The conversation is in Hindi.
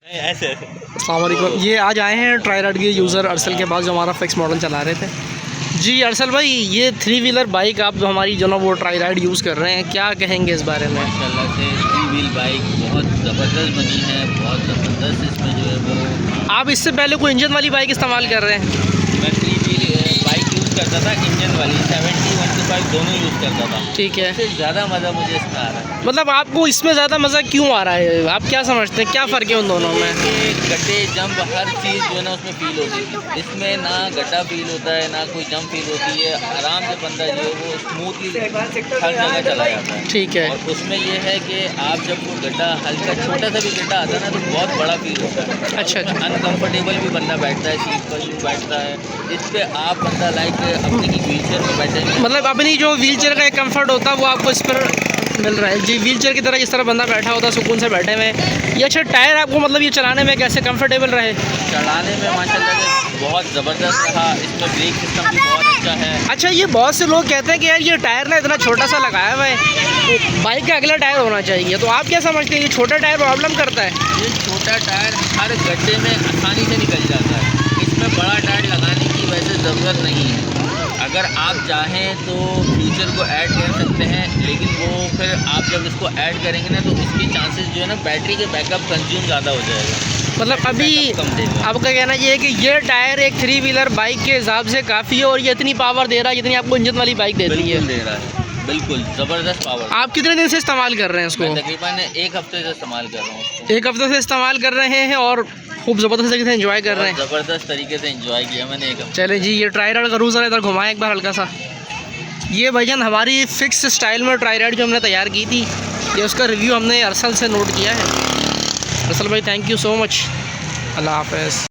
ऐसे। अस्सलाम वालेकुम। ये आज आए हैं ट्राई राइड के यूज़र अरसल के पास जो हमारा फिक्स मॉडल चला रहे थे। जी अरसल भाई, ये 3 व्हीलर बाइक आप जो हमारी जो ना वो ट्राई राइड यूज़ कर रहे हैं, क्या कहेंगे इस बारे में? माशाल्लाह से 3 व्हील बाइक बहुत ज़बरदस्त बनी है, बहुत ज़बरदस्त इसमें जो है वो। आप इससे पहले कोई इंजन वाली बाइक इस्तेमाल कर रहे हैं? मैं 3 व्हील बाइक यूज़ करता था, इंजन वाली 70 125 दोनों यूज़ करता था। ठीक है। इससे ज़्यादा मज़ा मुझे इसमें आ रहा है। मतलब आपको इसमें ज़्यादा मज़ा क्यों आ रहा है? आप क्या समझते हैं, क्या फ़र्क है उन दोनों में? ये गड्ढे जंप हर चीज़ जो है ना उसमें फील होती है। इसमें ना गड्ढा फील होता है, ना कोई जंप फील होती है। आराम से बंदा जो है वो स्मूथली हर जगह चला जाता है। ठीक है। और उसमें ये है कि आप जब वो गड्ढा हल्का छोटा सा भी गड्ढा आता है ना तो बहुत बड़ा फील होता है। अच्छा अच्छा। अनकम्फर्टेबल भी बंदा बैठता है, सीट पर भी बैठता है। इस पर आप बंदा लाइक अपनी व्हील चेयर में बैठेंगे, मतलब अपनी जो व्हील चेयर का एक कम्फर्ट होता है वो आपको इस पर मिल रहा है। जी, व्हील चेयर की तरह जिस तरह बंदा बैठा होता है सुकून से बैठे हुए। ये अच्छा टायर आपको मतलब ये चलाने में कैसे कंफर्टेबल रहे? चलाने में माशाल्लाह से बहुत ज़बरदस्त रहा। इसमें ब्रेक सिस्टम भी बहुत अच्छा है। अच्छा, ये बहुत से लोग कहते हैं कि यार ये टायर ना इतना छोटा सा लगाया हुआ है, तो बाइक का अगला टायर होना चाहिए, तो आप क्या समझते हैं ये छोटा टायर प्रॉब्लम करता है? ये छोटा टायर हर गड्ढे में आसानी से निकल जाता है। इसमें बड़ा टायर लगाने की वैसे ज़रूरत नहीं है। अगर आप चाहें तो फ्यूचर को ऐड कर सकते हैं, लेकिन वो फिर आप जब इसको ऐड करेंगे ना तो इसकी चांसेस जो है ना बैटरी के बैकअप कंज्यूम ज़्यादा हो जाएगा। मतलब अभी कम देगा। आपका कहना ये है कि ये टायर एक 3 व्हीलर बाइक के हिसाब से काफ़ी है और ये इतनी पावर दे रहा है जितनी आपको इंजन वाली बाइक देती है। बिल्कुल दे रहा है, बिल्कुल ज़बरदस्त पावर। आप कितने दिन से इस्तेमाल कर रहे हैं इसको? मैं तकरीबन 1 हफ्ते से इस्तेमाल कर रहा हूँ उसको। 1 हफ्ते से इस्तेमाल कर रहे हैं और खूब ज़बरदस्त तरीके से एंजॉय कर रहे हैं। ज़बरदस्त तरीके से एंजॉय किया मैंने 1 हफ्ते। चले जी, ये ट्राई राइड करूँ सर, इधर घुमाएं एक बार हल्का सा। ये भाईजान हमारी फिक्स स्टाइल में ट्राई राइड जो हमने तैयार की थी, ये उसका रिव्यू हमने अरसल से नोट किया है। अरसल भाई थैंक यू सो मच। अल्लाह हाफ़िज़।